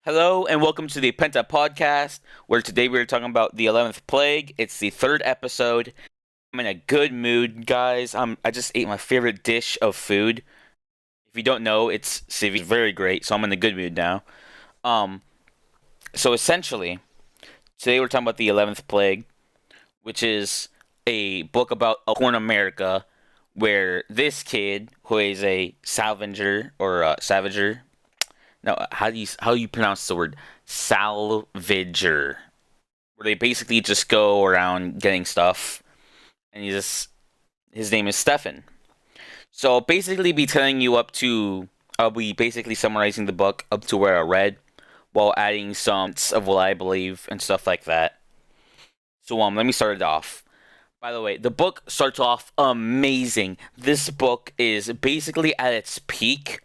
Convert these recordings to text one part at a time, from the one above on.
Hello and welcome to the Penta podcast, where today we're talking about the 11th Plague. It's the third episode. I'm in a good mood, guys. I just ate my favorite dish of food. If you don't know, it's civi. It's very great, so I'm in a good mood now. Um, so essentially, today we're talking about the 11th Plague, which is a book about a corn America, where this kid, who is a salvager or savager. No, how do you pronounce the word salvager? Where they basically just go around getting stuff, and his name is Stefan. So I'll basically be telling you up to I'll be basically summarizing the book up to where I read, while adding some of what I believe and stuff like that. So let me start it off. By the way, the book starts off amazing. This book is basically at its peak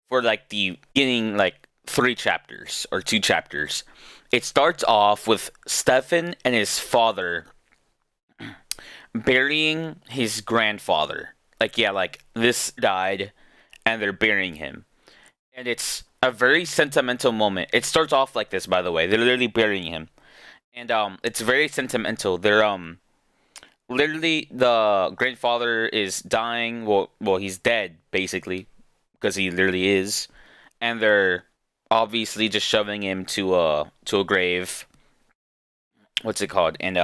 for like the beginning like three chapters or two chapters. It starts off with Stefan and his father burying his grandfather. Like yeah, like this died and they're burying him. And it's a very sentimental moment. It starts off like this, by the way. They're literally burying him. And it's very sentimental. They're literally the grandfather is dying. Well he's dead basically because he literally is, and they're obviously just shoving him to a grave. What's it called? And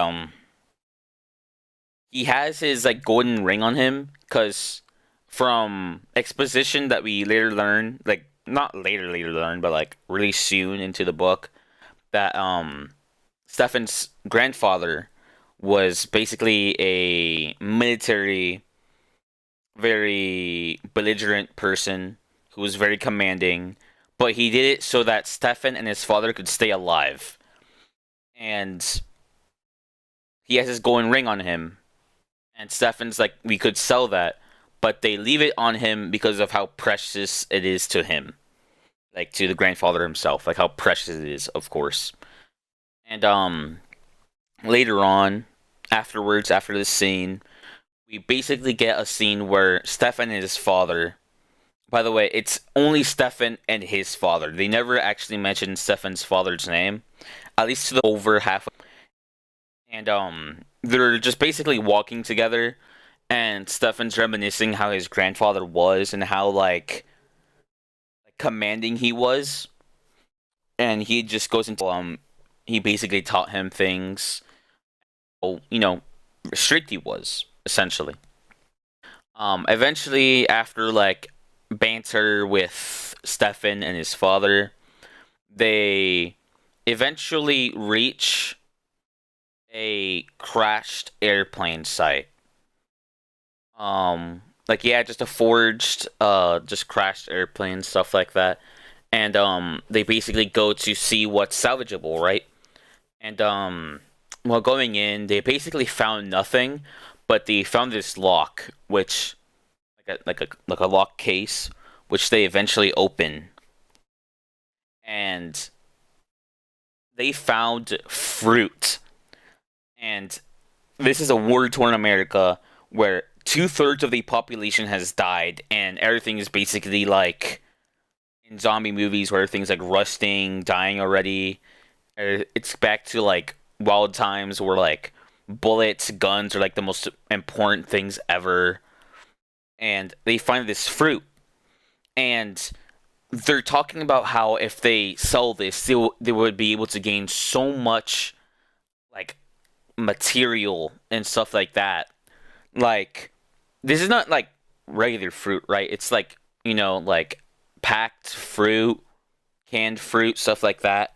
he has his like golden ring on him because from exposition that we later learn, like not later learn, but like really soon into the book, that Stefan's grandfather was basically a military, very belligerent person who was very commanding, but he did it so that Stefan and his father could stay alive. And he has his golden ring on him, and Stefan's like, we could sell that, but they leave it on him because of how precious it is to him, like to the grandfather himself, like how precious it is, of course. And later on, afterwards, after this scene, we basically get a scene where Stefan and his father. By the way, it's only Stefan and his father. They never actually mention Stefan's father's name, at least to the over half. And they're just basically walking together, and Stefan's reminiscing how his grandfather was and how like commanding he was, and he just goes into he basically taught him things. Oh, strict he was essentially. Eventually, after like banter with Stefan and his father, they eventually reach a crashed airplane site. Like yeah, just a forged, just crashed airplane, stuff like that. And they basically go to see what's salvageable, right? And while going in, they basically found nothing, but they found this lock, which like a lock case, which they eventually open, and they found fruit. And this is a war-torn America where two-thirds of the population has died, and everything is basically like in zombie movies where everything's like rusting, dying already. It's back to like wild times where like bullets, guns are like the most important things ever. And they find this fruit, and they're talking about how if they sell this, they would be able to gain so much like material and stuff like that. Like this is not like regular fruit, right? It's like like packed fruit, canned fruit, stuff like that,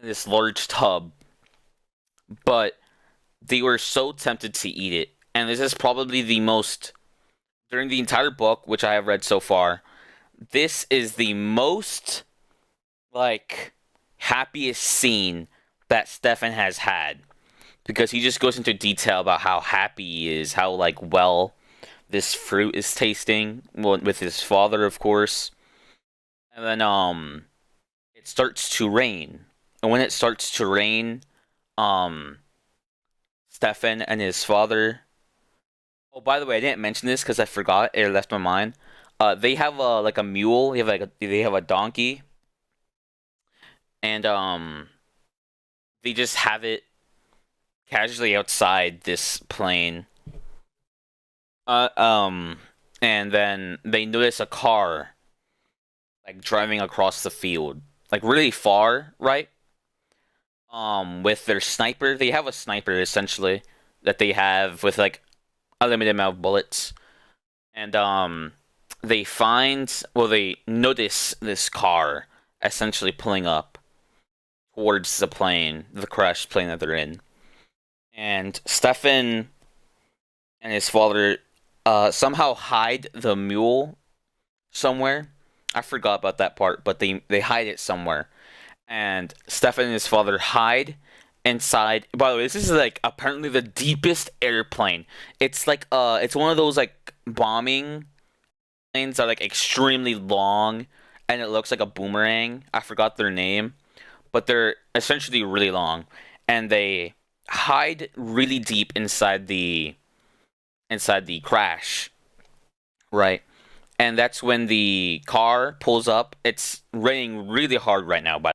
in this large tub. But they were so tempted to eat it, and this is probably the most during the entire book, which I have read so far. This is the most like happiest scene that Stefan has had because he just goes into detail about how happy he is, how like well this fruit is tasting, well, with his father, of course. And then it starts to rain, and when it starts to rain, um, Stefan and his father. Oh, by the way, I didn't mention this because I forgot. It left my mind. They have a like a mule. They have a donkey, and they just have it casually outside this plane. Uh, um, and then they notice a car like driving across the field, like really far, right? With their sniper, they have a sniper essentially that they have with like a limited amount of bullets, and they notice this car essentially pulling up towards the plane, the crashed plane that they're in, and Stefan and his father somehow hide the mule somewhere. I forgot about that part, but they hide it somewhere. And Stefan and his father hide inside. By the way, this is like apparently the deepest airplane. It's like it's one of those like bombing planes that are like extremely long, and it looks like a boomerang. I forgot their name, but they're essentially really long, and they hide really deep inside the crash, right? And that's when the car pulls up. It's raining really hard right now, but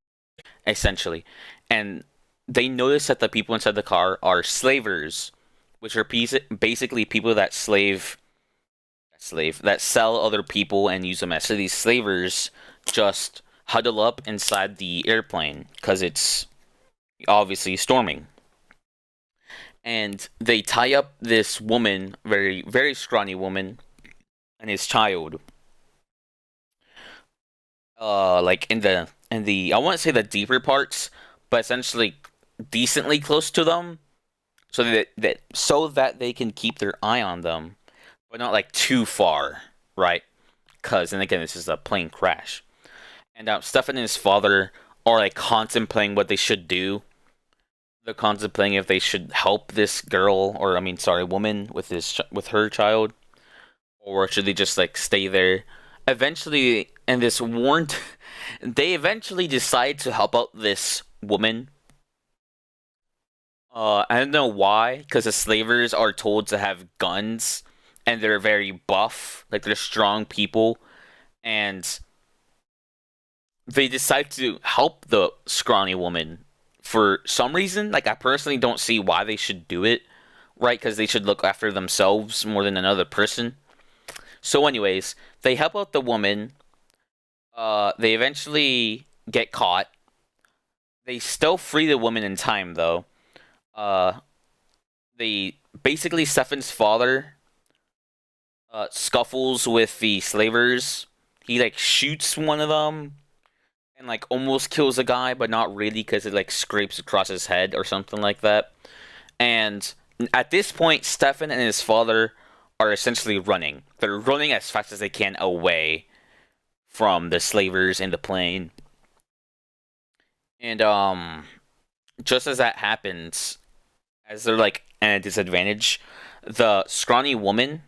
essentially, and they notice that the people inside the car are slavers, which are basically people that that sell other people and use them as. So these slavers just huddle up inside the airplane because it's obviously storming, and they tie up this woman, very scrawny woman, and his child, like in the I wouldn't say the deeper parts, but essentially decently close to them, so that they can keep their eye on them, but not like too far, right? Because, and again, this is a plane crash, and Stefan and his father are like contemplating what they should do. They're contemplating if they should help this girl, or I mean, sorry, woman with with her child, or should they just like stay there? Eventually, and this warned, they eventually decide to help out this woman. I don't know why, because the slavers are told to have guns, and they're very buff, like they're strong people, and they decide to help the scrawny woman for some reason. Like I personally don't see why they should do it, right? Because they should look after themselves more than another person. So, anyways, they help out the woman. They eventually get caught. They still free the woman in time, though. Uh, they basically Stefan's father scuffles with the slavers. He like shoots one of them and like almost kills a guy, but not really because it like scrapes across his head or something like that. And at this point, Stefan and his father are essentially running. They're running as fast as they can away from the slavers in the plane. And just as that happens, as they're like at a disadvantage, the scrawny woman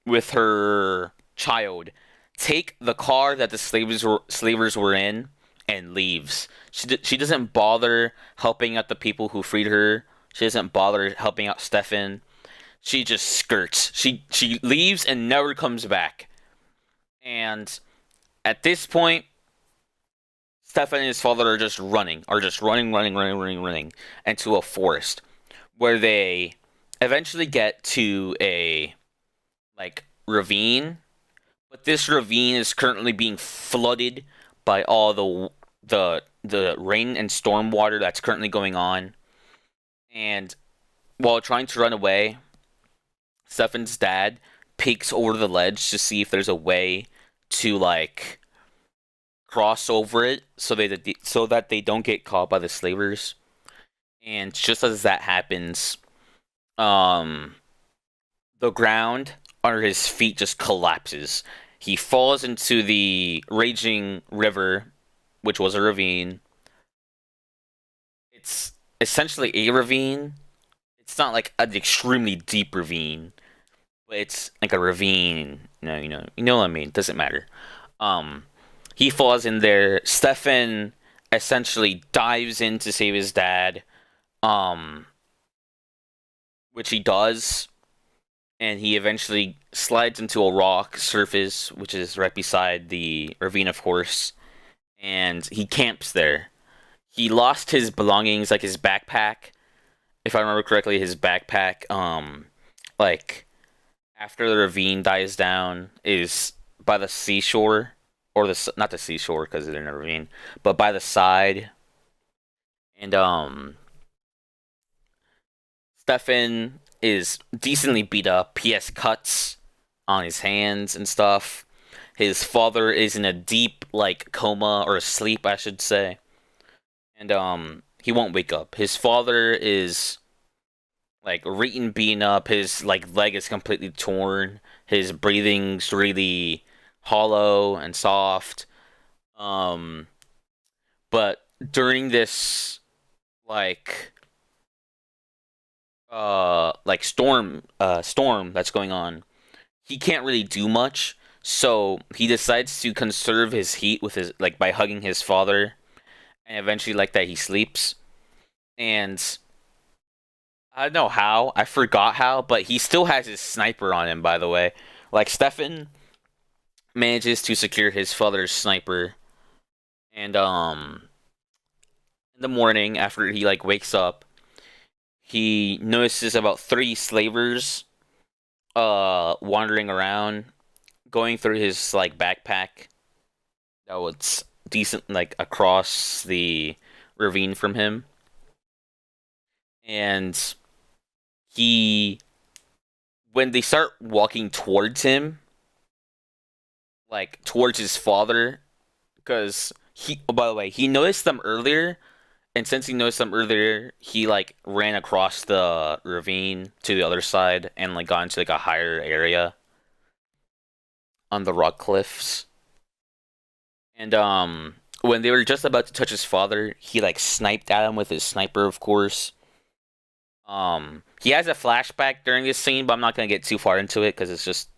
with her child take the car that the slavers were in and leaves. She doesn't bother helping out the people who freed her. She doesn't bother helping out Stefan. She just skirts. She leaves and never comes back. And at this point, Stefan and his father are just running into a forest where they eventually get to a like ravine, but this ravine is currently being flooded by all the rain and storm water that's currently going on. And while trying to run away, Stefan's dad peeks over the ledge to see if there's a way to like cross over it so that they don't get caught by the slavers. And just as that happens, um, the ground under his feet just collapses. He falls into the raging river, which was a ravine. It's essentially a ravine. It's not like an extremely deep ravine, but it's like a ravine. You know what I mean. It doesn't matter. Um, he falls in there. Stefan essentially dives in to save his dad, um, which he does, and he eventually slides into a rock surface, which is right beside the ravine, of course, and he camps there. he lost his belongings, like his backpack. If I remember correctly, his backpack, like after the ravine dies down, is by the seashore, or the not the seashore because it's in a ravine, but by the side. And Stefan is decently beat up. He has cuts on his hands and stuff. His father is in a deep like coma or sleep, I should say, and he won't wake up. His father is like Reeton beaten up. His like leg is completely torn. His breathing's really hollow and soft. Um, but during this like storm that's going on, he can't really do much. So he decides to conserve his heat with his like by hugging his father, and eventually like that he sleeps. And I don't know how. I forgot how, but he still has his sniper on him, by the way. Like, Stefan manages to secure his father's sniper, and, in the morning, after he, like, wakes up, he notices about three slavers, wandering around, going through his, like, backpack that was decent, like, across the ravine from him. And he when they start walking towards him, like towards his father, because he, oh, by the way, he noticed them earlier, and since he noticed them earlier, he like ran across the ravine to the other side and like got into like a higher area on the rock cliffs. And when they were just about to touch his father, he like sniped at him with his sniper, of course. He has a flashback during this scene, but I'm not gonna get too far into it because it's just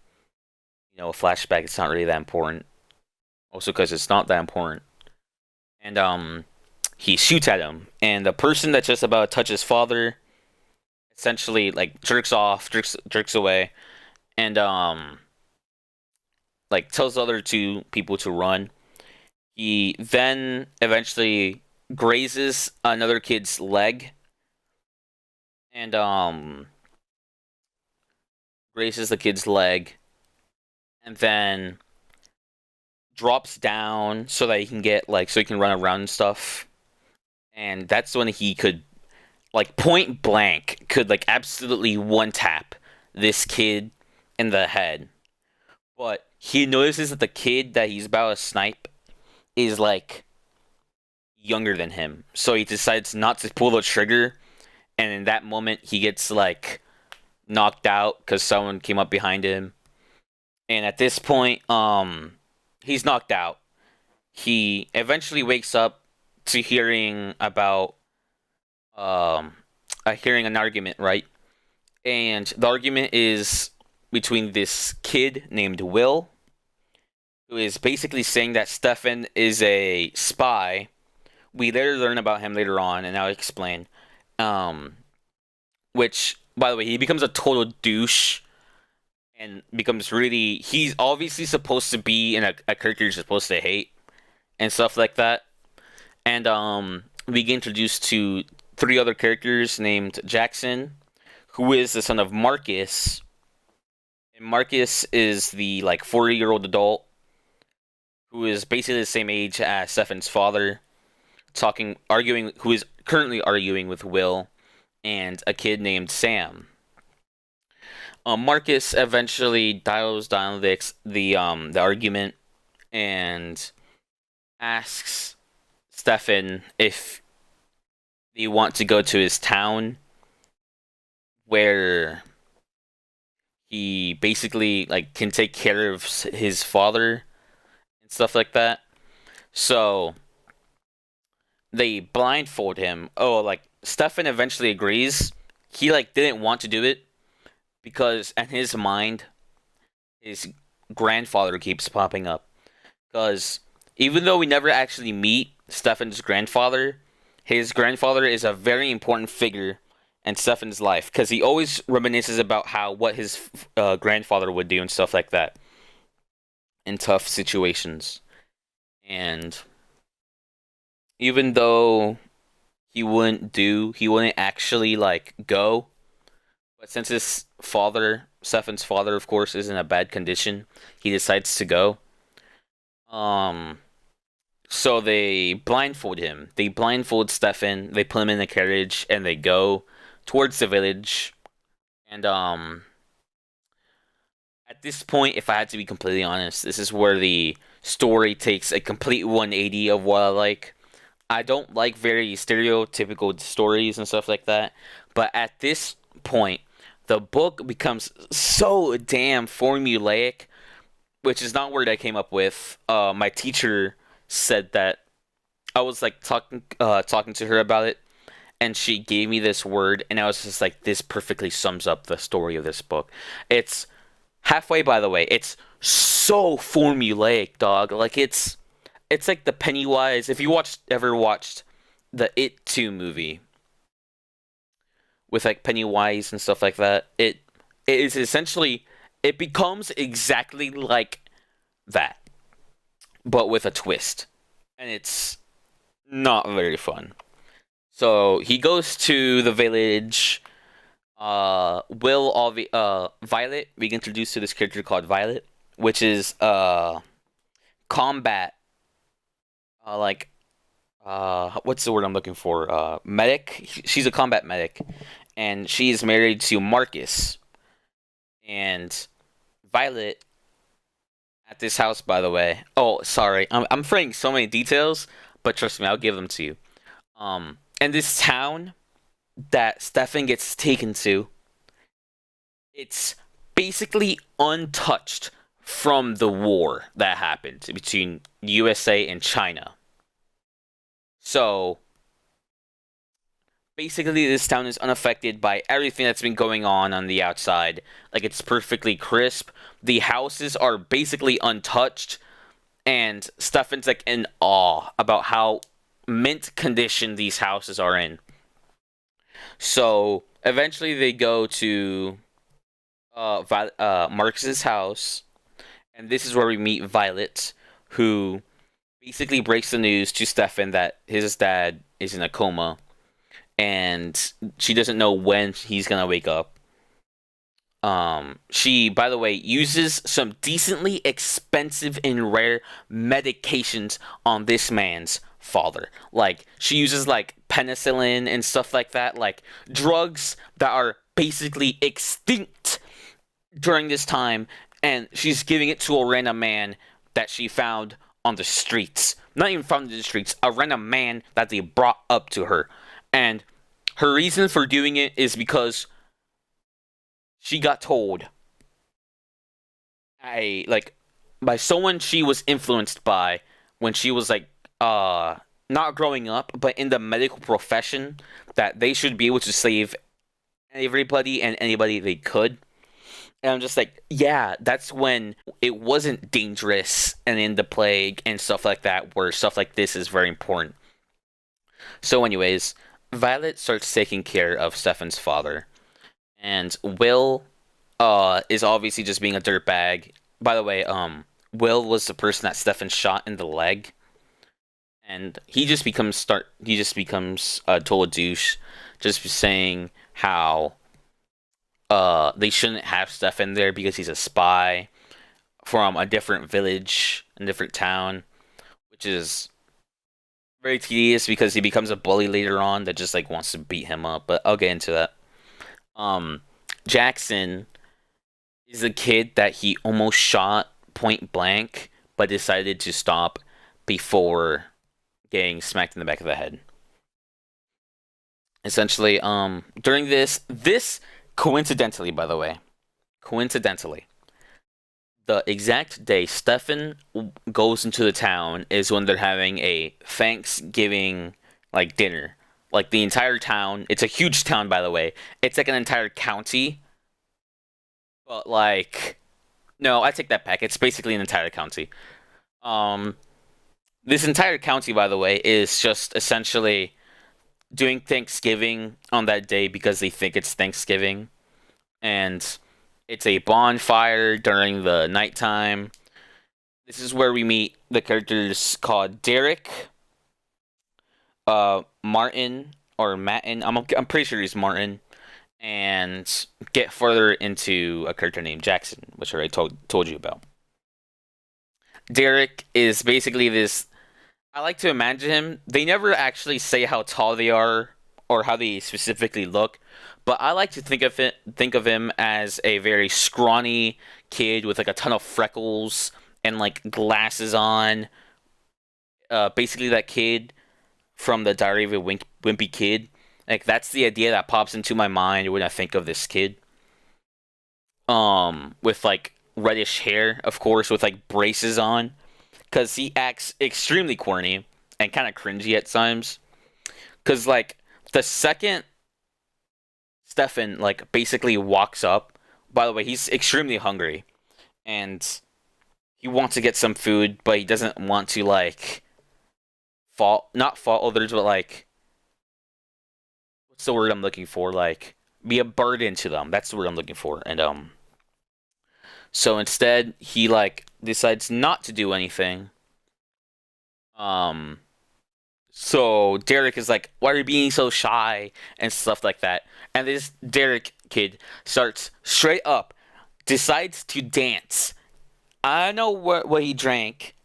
a flashback. It's not really that important. Also, because it's not that important. And he shoots at him, and the person that's just about to touch his father essentially like jerks off, jerks away, and like tells the other two people to run. He then eventually grazes another kid's leg, and grazes the kid's leg, and then drops down so that he can get like so he can run around and stuff. And that's when he could like point blank could like absolutely one tap this kid in the head. But he notices that the kid that he's about to snipe is like younger than him. So he decides not to pull the trigger, and in that moment he gets like knocked out cuz someone came up behind him. And at this point he's knocked out. He eventually wakes up to hearing about um hearing an argument, right? And the argument is between this kid named Will, who is basically saying that Stefan is a spy. We later learn about him later on, and I'll explain. Um, which, by the way, he becomes a total douche and becomes really. He's obviously supposed to be in a character you're supposed to hate and stuff like that. And we get introduced to three other characters named Jackson, who is the son of Marcus. And Marcus is the like 40-year-old adult who is basically the same age as Stefan's father, who is currently arguing with Will and a kid named Sam. Marcus eventually dials down the argument and asks Stefan if they want to go to his town where he basically like can take care of his father and stuff like that. So they blindfold him. Oh, like Stefan eventually agrees. He like didn't want to do it because in his mind his grandfather keeps popping up. Because even though we never actually meet Stefan's grandfather, his grandfather is a very important figure in Stefan's life because he always reminisces about what his grandfather would do and stuff like that in tough situations. And even though He wouldn't actually like go. But since his father, Stefan's father, of course, is in a bad condition, he decides to go. Um, so they blindfold him. They blindfold Stefan. They put him in a carriage, and they go towards the village. And at this point, if I had to be completely honest, this is where the story takes a complete 180 of what I like. I don't like very stereotypical stories and stuff like that, but at this point, the book becomes so damn formulaic, which is not a word I came up with. My teacher said that I was like talking to her about it, and she gave me this word, and I was just like, this perfectly sums up the story of this book. It's halfway, by the way. It's so formulaic, dog. Like it's like the Pennywise. If you ever watched the It 2 movie with like Pennywise and stuff like that, it is essentially it becomes exactly like that, but with a twist, and it's not very fun. So he goes to the village. Violet. We get introduced to this character called Violet, which is combat. Like what's the word I'm looking for? Medic. She's a combat medic, and she's married to Marcus. And Violet at this house, by the way. Oh, sorry, I'm forgetting so many details, but trust me, I'll give them to you. And this town that Stefan gets taken to, it's basically untouched from the war that happened between USA and China. So basically, this town is unaffected by everything that's been going on the outside. Like, it's perfectly crisp. The houses are basically untouched, and Stefan's like in awe about how mint condition these houses are in. So eventually, they go to Marcus's house, and this is where we meet Violet, who basically breaks the news to Stefan that his dad is in a coma, and she doesn't know when he's gonna wake up. She, by the way, uses some decently expensive and rare medications on this man's father. Like, she uses like penicillin and stuff like that, like drugs that are basically extinct during this time, and she's giving it to a random man that she found on the streets. Not even found in the streets, a random man that they brought up to her. And her reason for doing it is because she got told by someone she was influenced by when she was like not growing up, but in the medical profession, that they should be able to save everybody and anybody they could. And I'm just like, yeah, that's when it wasn't dangerous and in the plague and stuff like that, where stuff like this is very important. So, anyways, Violet starts taking care of Stefan's father, and Will is obviously just being a dirtbag. By the way, Will was the person that Stefan shot in the leg, and he just becomes a total douche, just saying how they shouldn't have Stefan there because he's a spy from a different village, a different town, which is very tedious because he becomes a bully later on that just like wants to beat him up. But I'll get into that. Jackson is a kid that he almost shot point blank, but decided to stop before getting smacked in the back of the head. Essentially, during this coincidentally, by the way, coincidentally, the exact day Stefan goes into the town is when they're having a Thanksgiving like dinner. Like the entire town, it's a huge town, by the way. It's like an entire county, but like, no, I take that back. It's basically an entire county. Um, this entire county, by the way, is just essentially doing Thanksgiving on that day because they think it's Thanksgiving, and it's a bonfire during the nighttime. This is where we meet the characters called Derek, Martin, or Martin. I'm pretty sure he's Martin, and get further into a character named Jackson, which I already told you about. Derek is basically this. I like to imagine him. They never actually say how tall they are or how they specifically look, but I like to think of him as a very scrawny kid with like a ton of freckles and like glasses on. Basically that kid from the Diary of a Wimpy Kid. Like that's the idea that pops into my mind when I think of this kid. With like reddish hair, of course, with like braces on, because he acts extremely corny and kind of cringy at times. Because like the second Stefan like basically walks up, by the way, he's extremely hungry and he wants to get some food, but he doesn't want to like not fault others, but like what's the word I'm looking for? Like be a burden to them. That's the word I'm looking for. And so instead he like decides not to do anything. Um So Derek is like, "Why are you being so shy?" and stuff like that. And this Derek kid starts straight up, decides to dance. I don't know what he drank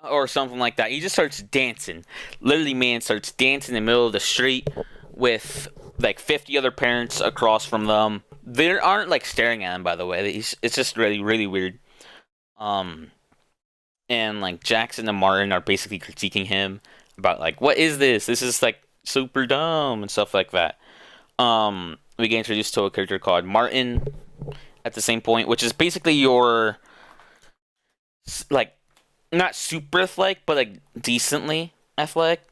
or something like that. He just starts dancing. Literally, man, starts dancing in the middle of the street with like 50 other parents across from them. They aren't like staring at him, by the way. It's just really, really weird. Um, and like Jackson and Martin are basically critiquing him about like, what is this? This is like super dumb and stuff like that. We get introduced to a character called Martin at the same point, which is basically your like not super athletic, but like decently athletic,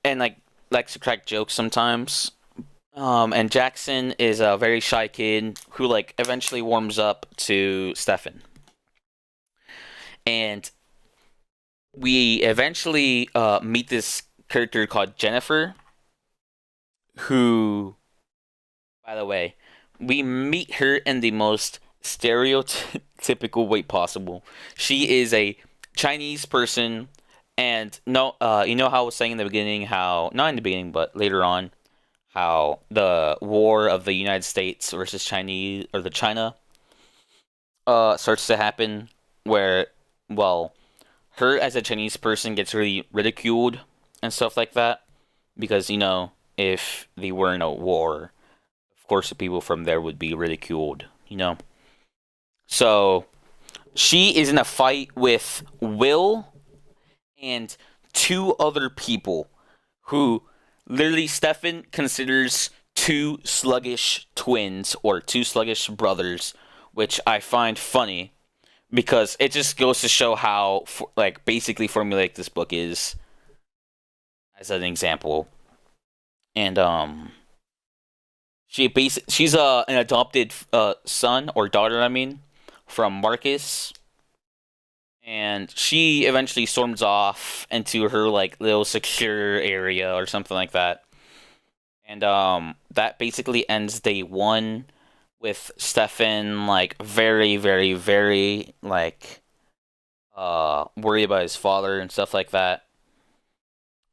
and like likes to crack jokes sometimes. And Jackson is a very shy kid who like eventually warms up to Stefan, and we eventually meet this character called Jennifer, who, by the way, we meet her in the most stereotypical way possible. She is a Chinese person, and no, you know how I was saying in the beginning, how not in the beginning, but later on, how the war of the United States versus Chinese or the China starts to happen, where well, her as a Chinese person gets really ridiculed and stuff like that because if they were in a war, of course the people from there would be ridiculed. So she is in a fight with Will and two other people who literally Stefan considers two sluggish twins or two sluggish brothers, which I find funny because it just goes to show how like basically formulaic this book is as an example. And she's an adopted son or daughter, I mean, from Marcus, and she eventually storms off into her like little secure area or something like that. And that basically ends day one with Stefan like very, very, very like worried about his father and stuff like that.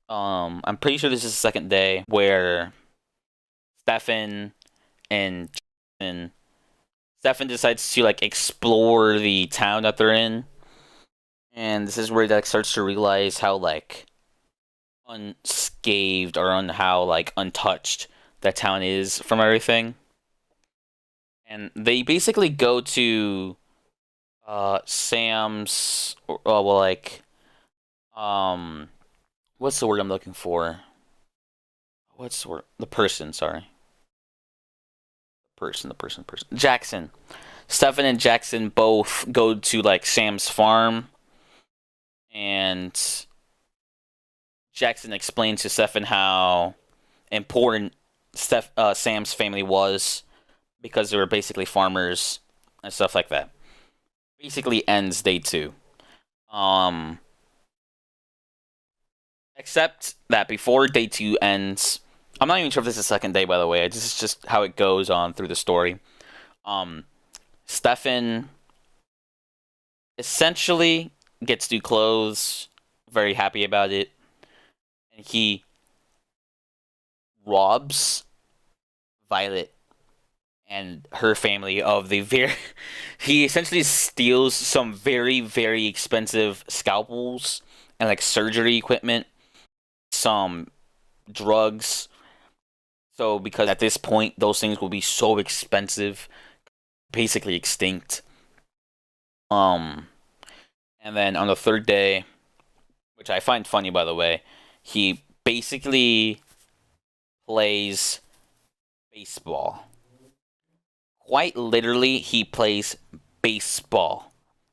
I'm pretty sure this is the second day where Stefan and and Stefan decides to like explore the town that they're in, and this is where he like starts to realize how like unscathed or on how like untouched that town is from everything. And they basically go to Sam's well like um what's the word I'm looking for? What's the word? The person, sorry. The person. Jackson. Stefan and Jackson both go to like Sam's farm, and Jackson explains to Stefan how important Sam's family was because they were basically farmers and stuff like that. Basically ends day two. Um, except that before day two ends, I'm not even sure if this is the second day, by the way. This is just how it goes on through the story. Um, Stefan essentially gets new clothes, very happy about it, and he robs Violet and her family of the very. He essentially steals some very, very expensive scalpels and like surgery equipment, some drugs. So, because at this point, those things will be so expensive, basically extinct. Um, and then on the third day, which I find funny by the way, he basically plays baseball. Quite literally, he plays baseball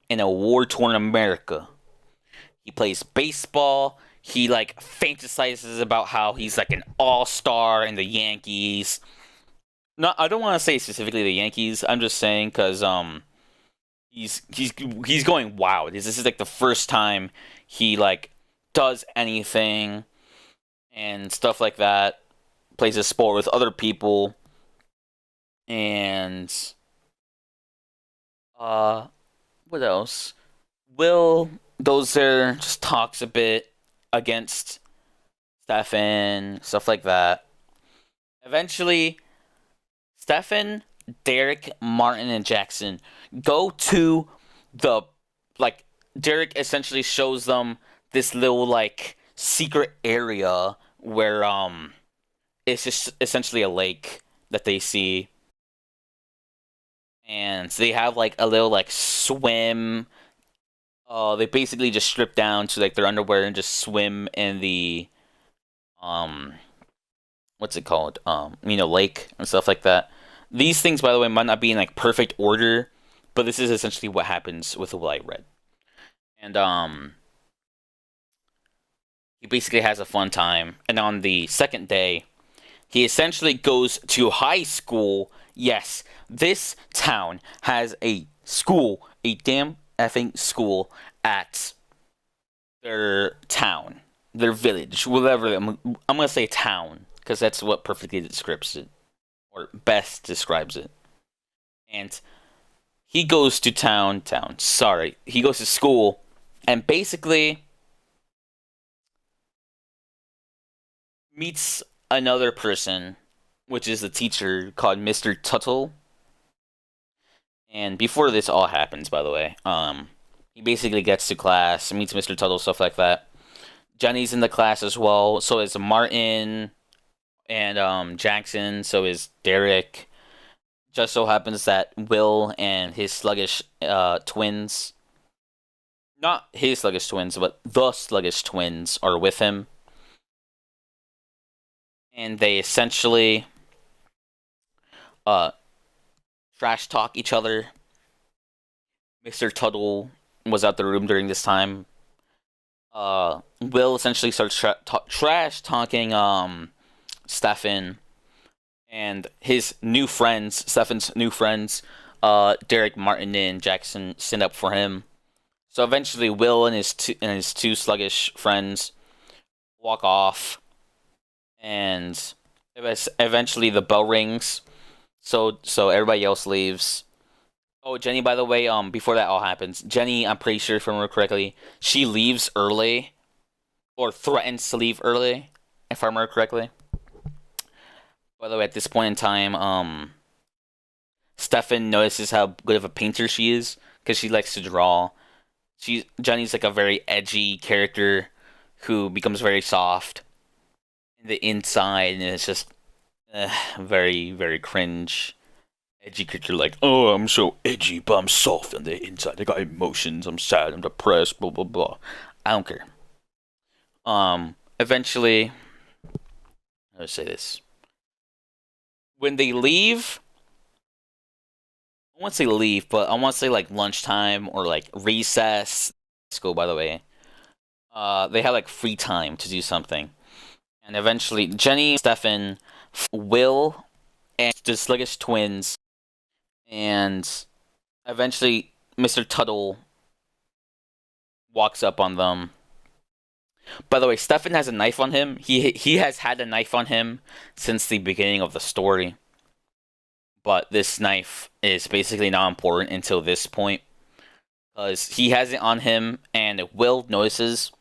in a war-torn America. He plays baseball. He like fantasizes about how he's like an all-star in the Yankees. No, I don't want to say specifically the Yankees. I'm just saying because he's going wild. This is like the first time he like does anything and stuff like that. Plays a sport with other people and uh what else? Will goes there, just talks a bit against Stefan, stuff like that. Eventually, Stefan, Derek, Martin, and Jackson go to the like Derek essentially shows them this little like secret area where it's just essentially a lake that they see, and they have like a little like swim. They basically just strip down to like their underwear and just swim in the um what's it called? Lake and stuff like that. These things, by the way, might not be in like perfect order, but this is essentially what happens with what I read. And he basically has a fun time. And on the second day, he essentially goes to high school. Yes, this town has a school, a damn effing school at their town, their village, whatever. I'm gonna say town because that's what perfectly describes it, or best describes it. And he goes to town. Sorry, he goes to school, and basically meets another person, which is the teacher called Mr. Tuttle. And before this all happens, by the way, he basically gets to class, meets Mr. Tuttle, stuff like that. Jenny's in the class as well. So is Martin and Jackson. So is Derek. Just so happens that Will and his sluggish twins, not his sluggish twins, but the sluggish twins, are with him. And they essentially uh, trash talk each other. Mr. Tuttle was out the room during this time. Will essentially starts trash talking Stefan and his new friends, Stefan's new friends, Derek, Martin, and Jackson stand up for him. So eventually, Will and his two sluggish friends walk off, and eventually the bell rings. So everybody else leaves. Oh, Jenny, by the way, before that all happens, Jenny, I'm pretty sure if I remember correctly, she leaves early, or threatens to leave early, if I remember correctly. By the way, at this point in time, Stefan notices how good of a painter she is because she likes to draw. Jenny's like a very edgy character who becomes very soft in the inside, and it's just very, very cringe. Edgy character like, oh, I'm so edgy, but I'm soft on the inside. I got emotions. I'm sad. I'm depressed. Blah blah blah. I don't care. Eventually, how do I say this? When they leave, I won't say leave, but I want to say like lunchtime or like recess. School, by the way. They have like free time to do something, and eventually Jenny, Stefan, Will, and the sluggish twins, and eventually Mr. Tuttle walks up on them. By the way, Stefan has a knife on him. He has had a knife on him since the beginning of the story, but this knife is basically not important until this point because he has it on him, and Will notices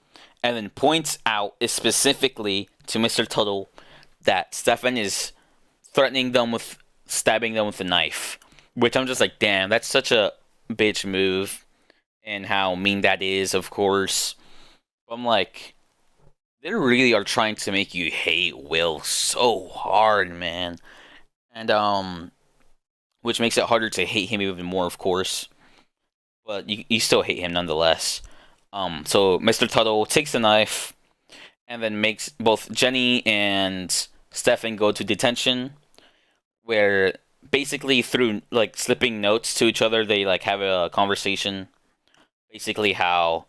and then points out specifically to Mr. Tuttle that Stefan is threatening them with stabbing them with a knife, which I'm just like, damn, that's such a bitch move, and how mean that is, of course. I'm like, they really are trying to make you hate Will so hard, man, and which makes it harder to hate him even more, of course. But you still hate him nonetheless. So Mr. Tuttle takes the knife and then makes both Jenny and Stefan go to detention, where basically through like slipping notes to each other, they like have a conversation. Basically, how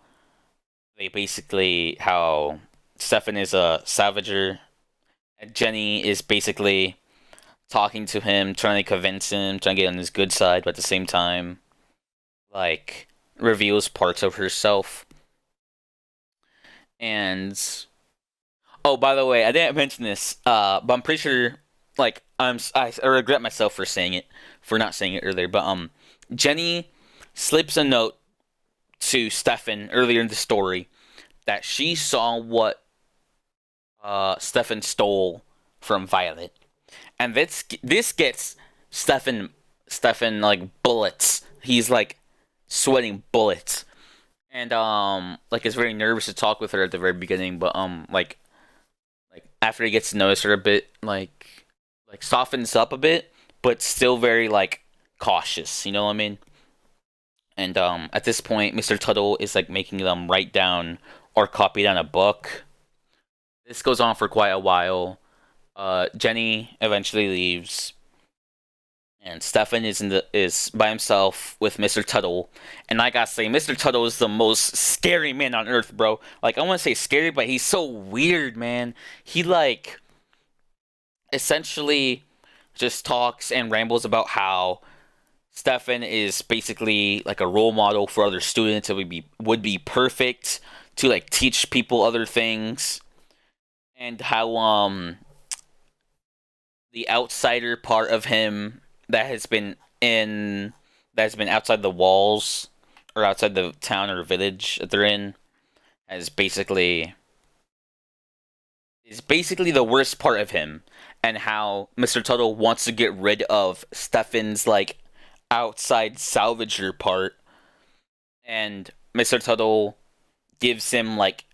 Stefan is a savager, and Jenny is basically talking to him, trying to convince him, trying to get on his good side, but at the same time, like reveals parts of herself. And oh, by the way, I didn't mention this, but I'm pretty sure, like, I regret myself for saying it, for not saying it earlier. But Jenny slips a note to Stefan earlier in the story that she saw what Stefan stole from Violet, and this gets Stefan like bullets. He's like sweating bullets, and like is very nervous to talk with her at the very beginning, but like after he gets to notice her a bit, like softens up a bit, but still very like cautious. You know what I mean? And at this point, Mr. Tuttle is like making them write down or copy down a book. This goes on for quite a while. Jenny eventually leaves, and Stefan is by himself with Mr. Tuttle. And I gotta say, Mr. Tuttle is the most scary man on earth, bro. Like I want to say scary, but he's so weird, man. He like essentially just talks and rambles about how Stefan is basically like a role model for other students. It would be perfect to like teach people other things, and how the outsider part of him that has been in that has been outside the walls or outside the town or village that they're in has basically is basically the worst part of him, and how Mr. Tuttle wants to get rid of Stefan's like outside salvager part, and Mr. Tuttle gives him like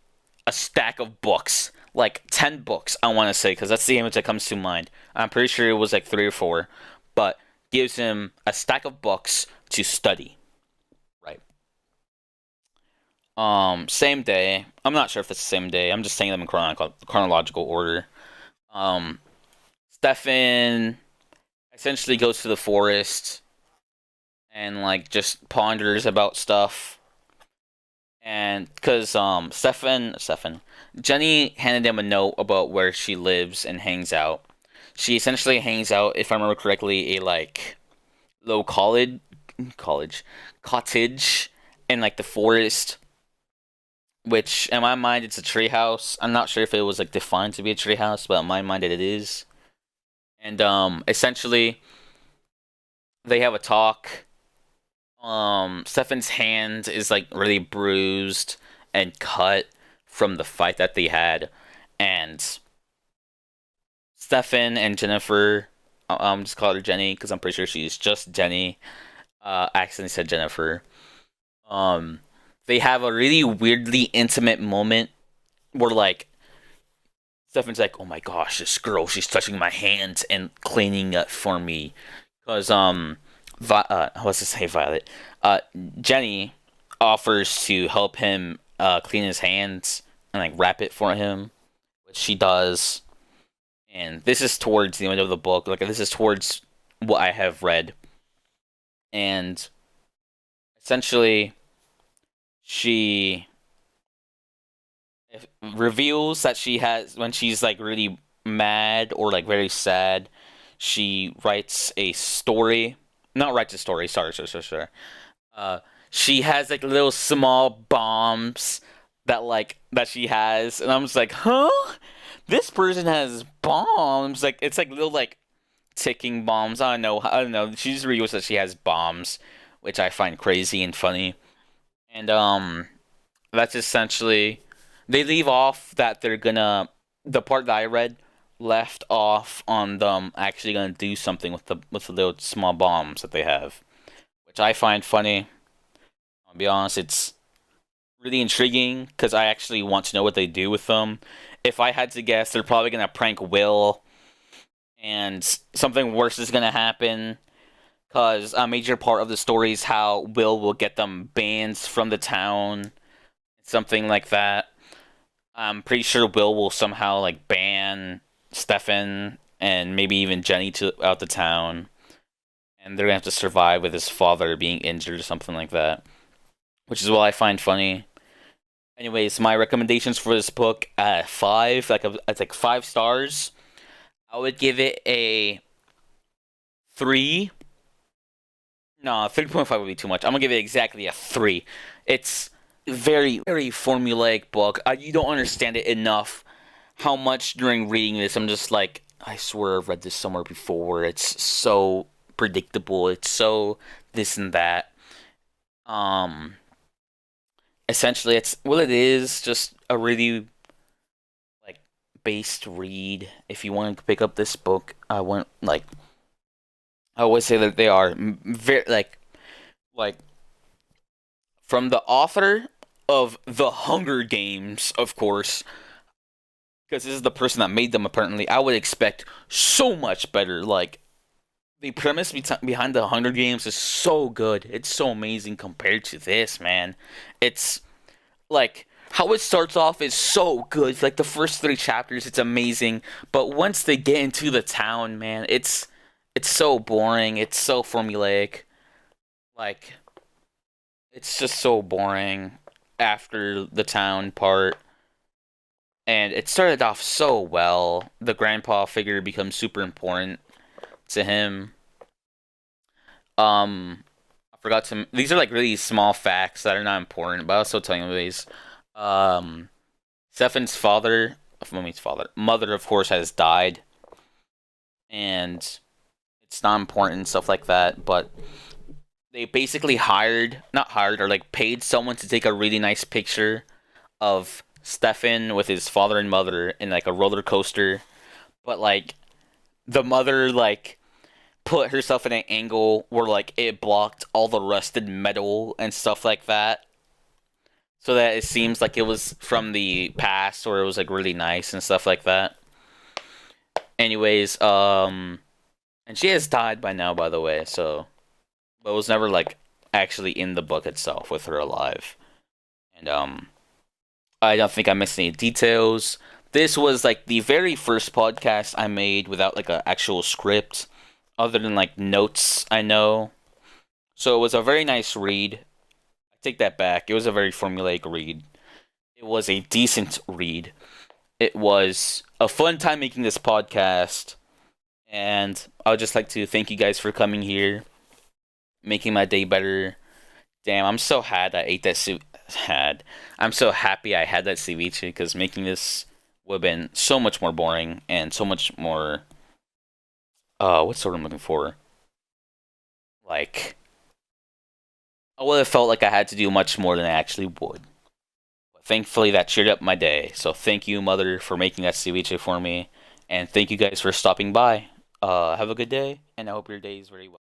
a stack of books, like 10 books, I want to say, because that's the image that comes to mind. I'm pretty sure it was like 3 or 4, but gives him a stack of books to study. Right. Same day. I'm not sure if it's the same day. I'm just saying them in chronological order. Um, Stefan essentially goes to the forest and like just ponders about stuff. And because Stefan Jenny handed him a note about where she lives and hangs out. She essentially hangs out, if I remember correctly, a like low college cottage in like the forest, which in my mind it's a treehouse. I'm not sure if it was like defined to be a treehouse, but in my mind it is. And essentially they have a talk. Stefan's hand is like really bruised and cut from the fight that they had, and Stefan and Jennifer, I'm just call her Jenny because I'm pretty sure she's just Jenny. Accidentally said Jennifer. Um, they have a really weirdly intimate moment where like Stefan's like, "Oh my gosh, this girl, she's touching my hands and cleaning it for me," because what's to say, Violet? Jenny offers to help him clean his hands and like wrap it for him, which she does. And this is towards the end of the book. Like this is towards what I have read, and essentially, she reveals that she has when she's like really mad or like very sad. She writes a story. Not writes a story. Sorry. Uh, she has like little small bombs that she has, and I'm just like, huh? This person has bombs. Like it's like little like ticking bombs. I don't know. She just reveals that she has bombs, which I find crazy and funny. And that's essentially they leave off that they're gonna the part that I read left off on them actually gonna do something with the little small bombs that they have, which I find funny. I'll be honest, it's really intriguing because I actually want to know what they do with them. If I had to guess, they're probably gonna prank Will, and something worse is gonna happen. Because a major part of the story is how Will get them banned from the town, something like that. I'm pretty sure Will somehow like ban Stefan and maybe even Jenny to out the town, and they're gonna have to survive with his father being injured or something like that, which is what I find funny. Anyways, my recommendations for this book, five, it's like 5 stars. I would give it a 3. No, 3.5 would be too much. I'm gonna give it exactly a 3. It's very, very formulaic book. You don't understand it enough. How much during reading this, I'm just like, I swear I've read this somewhere before. It's so predictable. It's so this and that. Um, Essentially, it's what it is. Just a really like based read. If you want to pick up this book, I always say that they are very like from the author of The Hunger Games, of course, because this is the person that made them. Apparently, I would expect so much better. Like the premise behind The Hunger Games is so good. It's so amazing compared to this, man. It's like how it starts off is so good. Like the first 3 chapters, it's amazing. But once they get into the town, man, it's so boring. It's so formulaic. Like it's just so boring after the town part. And it started off so well. The grandpa figure becomes super important to him. I forgot to. These are like really small facts that are not important, but I'll still tell you these. Um, Stefan's father, mother, of course, has died, and it's not important stuff like that. But they basically not hired, or like paid someone to take a really nice picture of Stefan with his father and mother in like a roller coaster. But like the mother like put herself in an angle where like it blocked all the rusted metal and stuff like that, so that it seems like it was from the past or it was like really nice and stuff like that. Anyways, and she has died by now, by the way. So, but it was never like actually in the book itself with her alive. And I don't think I missed any details. This was like the very first podcast I made without like an actual script, other than like notes I know. So it was a very nice read. I take that back. It was a very formulaic read. It was a decent read. It was a fun time making this podcast. And I would just like to thank you guys for coming here, making my day better. Damn, I'm so had I ate that soup. I'm so happy I had that ceviche because making this would have been so much more boring and so much more. What's the word I'm looking for? Like, I would have felt like I had to do much more than I actually would. But thankfully, that cheered up my day. So thank you, mother, for making that ceviche for me, and thank you guys for stopping by. Have a good day, and I hope your day is very well.